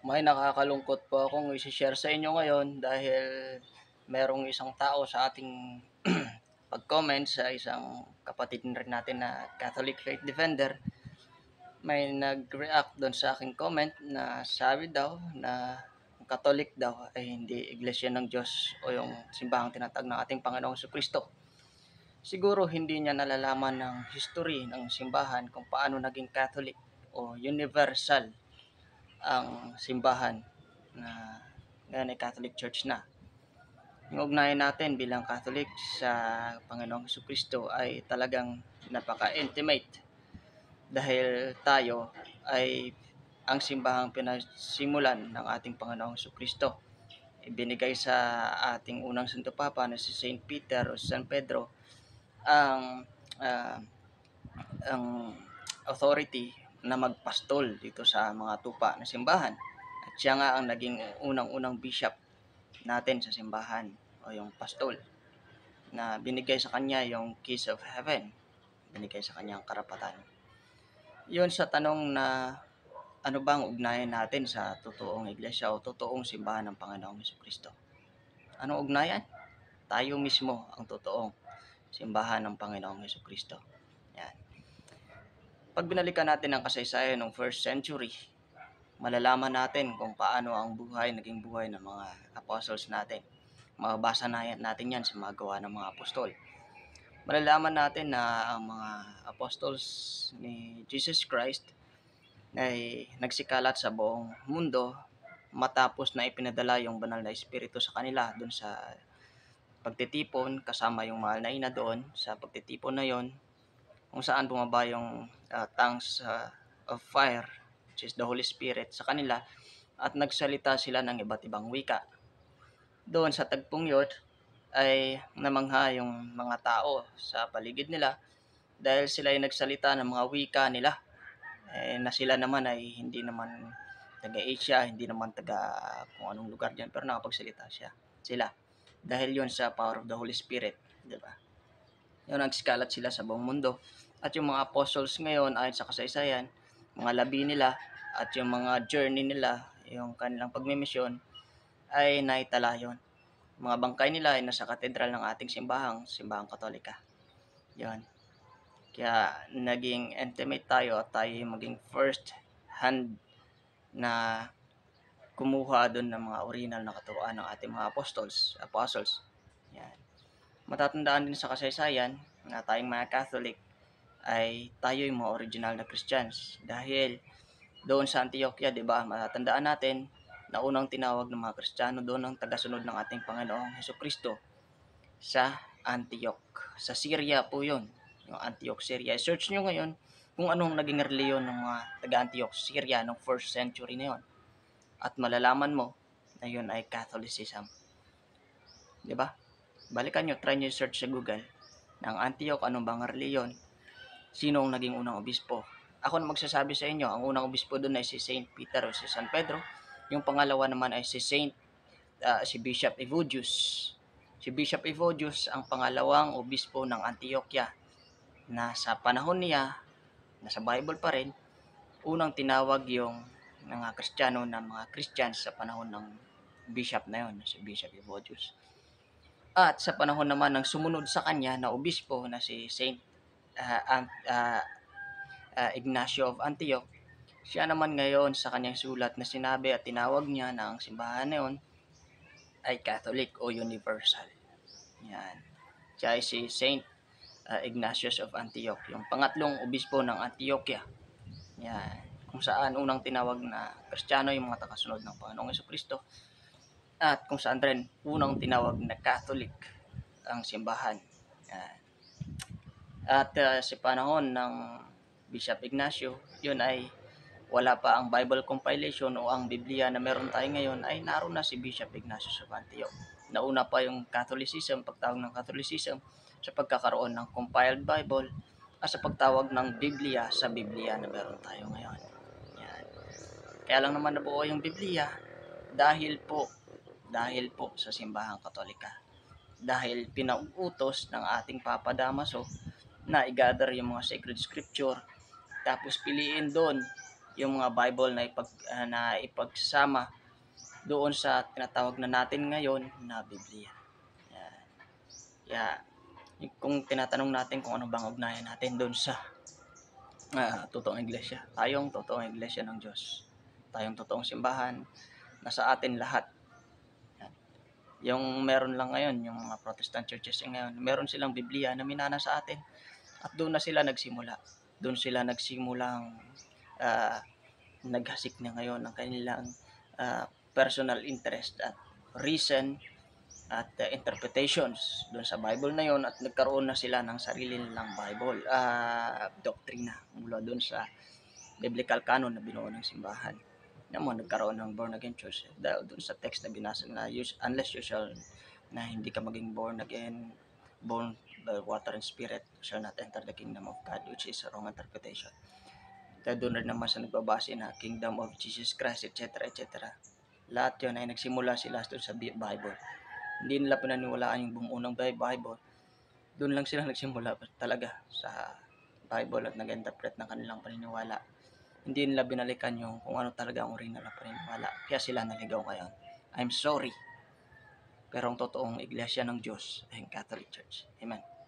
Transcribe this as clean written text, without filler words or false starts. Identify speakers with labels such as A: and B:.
A: May nakakalungkot po akong ise-share sa inyo ngayon dahil merong isang tao sa ating pag-comment sa isang kapatid rin natin na Catholic Faith Defender. May nag-react doon sa aking comment na sabi daw na ang Catholic daw ay hindi iglesia ng Diyos o yung simbahang tinatag ng ating Panginoong Jesucristo. Siguro hindi niya nalalaman ng history ng simbahan kung paano naging Catholic o universal ang simbahan na ngayon ay Catholic Church na. Yung ugnayan natin bilang Catholic sa Panginoong Jesucristo ay talagang napaka-intimate dahil tayo ay ang simbahang pinasimulan ng ating Panginoong Jesucristo. Ibinigay sa ating unang Santo Papa na si Saint Peter o San Pedro ang ah, ang authority na magpastol dito sa mga tupa na simbahan. At siya nga ang naging unang-unang bishop natin sa simbahan o yung pastol na binigay sa kanya yung keys of heaven, binigay sa kanya ang karapatan. Yun sa tanong na ano bang ugnayan natin sa totoong iglesia o totoong simbahan ng Panginoong Jesucristo? Anong ugnayan? Tayo mismo ang totoong simbahan ng Panginoong Jesucristo. Yan. Pag binalikan natin ang kasaysayan ng first century, malalaman natin kung paano ang buhay naging buhay ng mga apostles natin. Mababasa natin yan sa mga gawa ng mga apostol. Malalaman natin na ang mga apostles ni Jesus Christ ay nagsikalat sa buong mundo matapos na ipinadala yung banal na espiritu sa kanila dun sa pagtitipon kasama yung mahal na ina doon sa pagtitipon na yon kung saan bumaba yung tongues of fire, which is the Holy Spirit sa kanila at nagsalita sila ng iba't ibang wika. Doon sa tagpong yun ay namangha yung mga tao sa paligid nila dahil sila ay nagsalita ng mga wika nila na sila naman ay hindi naman taga-Asia, hindi naman taga kung anong lugar dyan, pero nakapagsalita sila dahil yon sa power of the Holy Spirit, di ba? Yung nagskalat sila sa buong mundo. At yung mga apostles ngayon ayon sa kasaysayan, mga labi nila at yung mga journey nila, yung kanilang pagmimisyon ay naitala yon. Mga bangkay nila ay nasa katedral ng ating simbahang Katolika. Yon. Kaya naging intimate tayo at tayo maging first hand na kumuha doon ng mga original na katuruan ng ating mga apostles. Yan. Matatandaan din sa kasaysayan na tayong mga Catholic ay tayo yung mga original na Christians dahil doon sa Antioquia, 'di ba? Matatandaan natin na unang tinawag ng mga Kristiyano doon ang tagasunod ng ating Panginoong Hesukristo sa Antioch. Sa Syria po 'yon, yung Antioch, Syria. Search nyo ngayon kung anong naging reliyon ng mga taga-Antioch, Syria noong 1st century na 'yon. At malalaman mo na 'yon ay Catholicism. 'Di ba? Balikan nyo, try nyo search sa Google ng Antioch, anong bang reliyon, sino ang naging unang obispo. Ako na magsasabi sa inyo, ang unang obispo doon ay si Saint Peter o si San Pedro. Yung pangalawa naman ay si Bishop Evodius. Si Bishop Evodius ang pangalawang obispo ng Antioquia na sa panahon niya, nasa Bible pa rin, unang tinawag yung mga Kristiyano na mga Christians sa panahon ng bishop na yon, si Bishop Evodius. At sa panahon naman ng sumunod sa kanya na obispo na si Saint Ignacio of Antioch, siya naman ngayon sa kanyang sulat na sinabi at tinawag niya na ang simbahan na yun ay Catholic o Universal. Yan. Siya ay si Saint Ignatius of Antioch, yung pangatlong obispo ng Antioquia. Yan. Kung saan unang tinawag na Kristiyano yung mga tagasunod ng Panginoong Jesucristo at kung saan rin unang tinawag na Catholic ang simbahan. Yan. At sa panahon ng Bishop Ignacio, yun ay wala pa ang Bible compilation o ang Biblia na meron tayo ngayon ay naroon na si Bishop Ignatius of Antioch. Nauna pa yung Catholicism, pagtawag ng Catholicism sa pagkakaroon ng compiled Bible at sa pagtawag ng Biblia sa Biblia na meron tayo ngayon. Yan. Kaya lang naman nabuo yung Biblia dahil po sa simbahang Katolika. Dahil pinauutos ng ating Papa Damaso na i-gather yung mga sacred scripture tapos piliin doon yung mga Bible na ipagsama doon sa tinatawag na natin ngayon na Biblia. Yan. Kaya kung tinatanong natin kung ano bang ugnayan natin doon sa totoong iglesia, tayong totoong iglesia ng Diyos, tayong totoong simbahan, nasa atin lahat. Yan. Yung meron lang ngayon, yung mga Protestant churches ngayon, meron silang Biblia na minana sa atin at doon na sila nagsimula. Doon sila nagsimulang naghasik na ngayon ng kanilang personal interest at reason at interpretations doon sa Bible na yon, at nagkaroon na sila ng sarili nilang Bible doktrina mula doon sa biblical canon na binuo ng simbahan. Yan mo, nagkaroon ng born again church dahil doon sa text na binasa na unless you shall na hindi ka maging born again, born by water and spirit, shall not enter the kingdom of God, which is a wrong interpretation. Dahil doon rin naman sa nagbabase na kingdom of Jesus Christ, etc. etc. Lahat yun ay nagsimula sila doon sa Bible. Hindi nila pinaniwalaan yung bumuo ng Bible. Doon lang sila nagsimula talaga sa Bible at nag-interpret ng kanilang paniniwala. Hindi nila binalikan yung kung ano talaga ang original na paniniwala. Kaya sila naligaw ngayon. I'm sorry. Pero ang totoong iglesia ng Diyos ay Catholic Church. Amen.